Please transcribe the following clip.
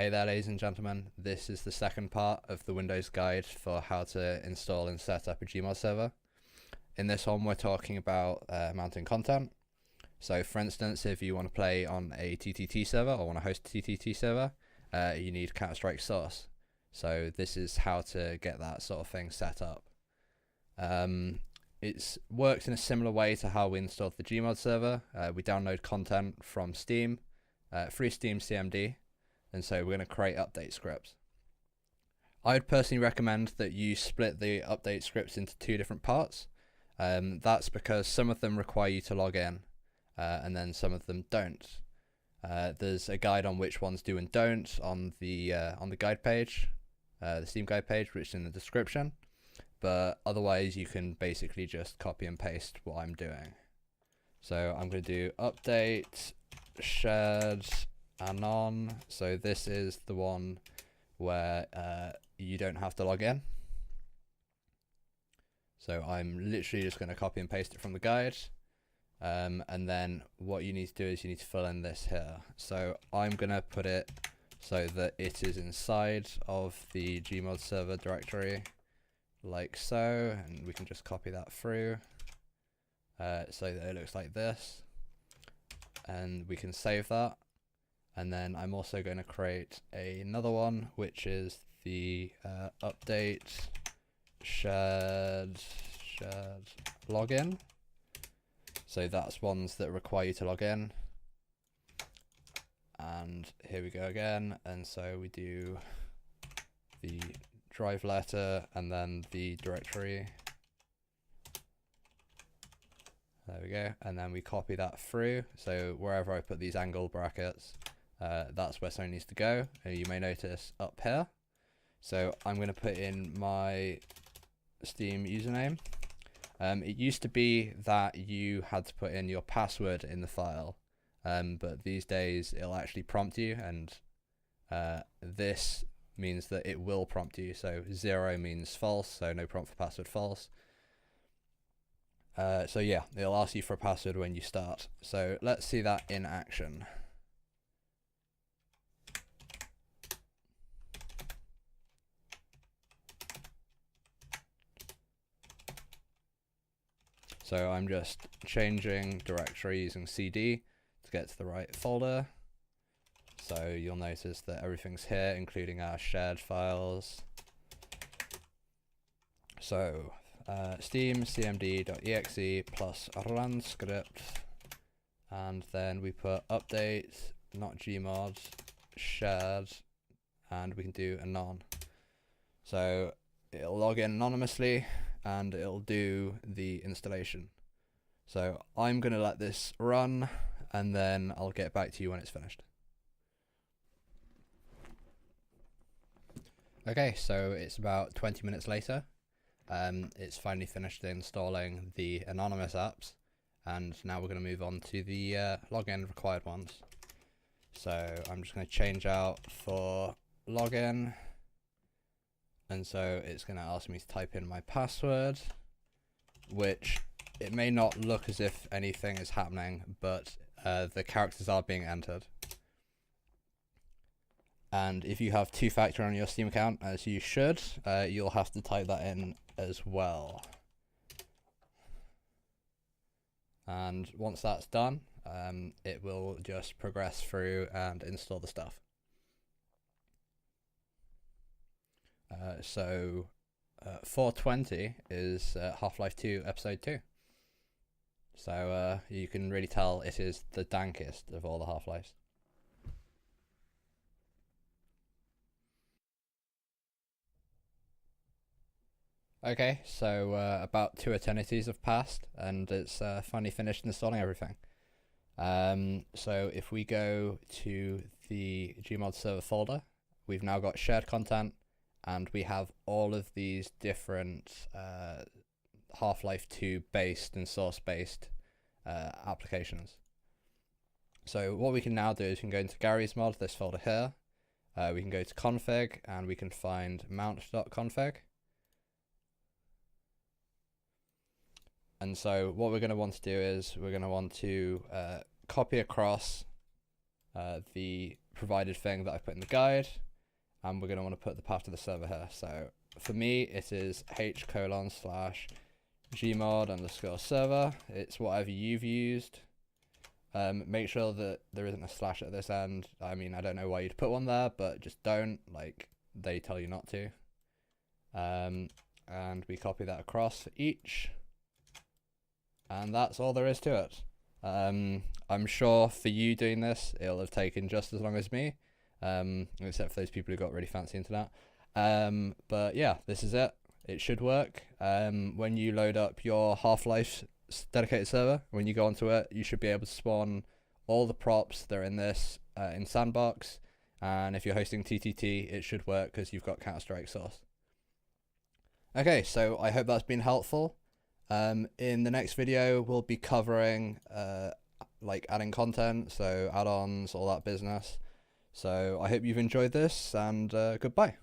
Hey there, ladies and gentlemen. This is the second part of the Windows guide for how to install and set up a Gmod server. In this one, we're talking about mounting content. So for instance, if you want to play on a TTT server or want to host a TTT server, you need Counter-Strike source. So this is how to get that sort of thing set up. It works in a similar way to how we installed the Gmod server. We download content from Steam, free Steam CMD. And so we're going to create update scripts. I would personally recommend that you split the update scripts into two different parts. That's because some of them require you to log in, and then some of them don't. There's a guide on which ones do and don't on the guide page, the Steam guide page, which is in the description. But otherwise, you can basically just copy and paste what I'm doing. So I'm going to do update shared anon. So this is the one where you don't have to log in. So I'm literally just going to copy and paste it from the guide. And then what you need to do is you need to fill in this here. So I'm going to put it so that it is inside of the Gmod server directory, like so, and we can just copy that through so that it looks like this, and we can save that. And then I'm also going to create another one, which is the update shared login. So that's ones that require you to log in. And here we go again. And so we do the drive letter and then the directory. There we go. And then we copy that through. So wherever I put these angle brackets, that's where something needs to go. You may notice up here. So I'm going to put in my Steam username. It used to be that you had to put in your password in the file, but these days it'll actually prompt you, and this means that it will prompt you. So 0 means false, so no prompt for password, false. So yeah, it'll ask you for a password when you start. So let's see that in action. So I'm just changing directory using CD to get to the right folder. So you'll notice that everything's here, including our shared files. So steam cmd.exe plus run script, and then we put update, not gmod, shared, and we can do anon. So it'll log in anonymously and it'll do the installation. So I'm going to let this run and then I'll get back to you when it's finished. Okay, so it's about 20 minutes later. It's finally finished installing the anonymous apps, and now we're going to move on to the login required ones. So I'm just going to change out for login. And so it's going to ask me to type in my password, which it may not look as if anything is happening, but the characters are being entered. And if you have two-factor on your Steam account, as you should, you'll have to type that in as well. And once that's done, it will just progress through and install the stuff. So 420 is Half-Life 2 Episode 2. So you can really tell it is the dankest of all the Half-Lives. Okay, so about 2 eternities have passed, and it's finally finished installing everything. So if we go to the Gmod server folder, we've now got shared content, and we have all of these different Half-Life 2 based and source based applications. So what we can now do is we can go into Garry's mod, this folder here. We can go to config and we can find mount.config. And so what we're going to want to do is we're going to want to copy across the provided thing that I put in the guide, and we're going to want to put the path to the server here. So for me, it is h:/gmod_server. It's whatever you've used. Make sure that there isn't a slash at this end. I mean, I don't know why you'd put one there, but just don't, like, they tell you not to. And we copy that across for each. And that's all there is to it. I'm sure for you doing this, it'll have taken just as long as me, except for those people who got really fancy internet. But yeah, this is it. It should work. When you load up your Half-Life dedicated server, when you go onto it, you should be able to spawn all the props that are in this in Sandbox. And if you're hosting TTT, it should work because you've got Counter-Strike source. Okay, so I hope that's been helpful. In the next video, we'll be covering like adding content, so add-ons, all that business. So I hope you've enjoyed this, and goodbye.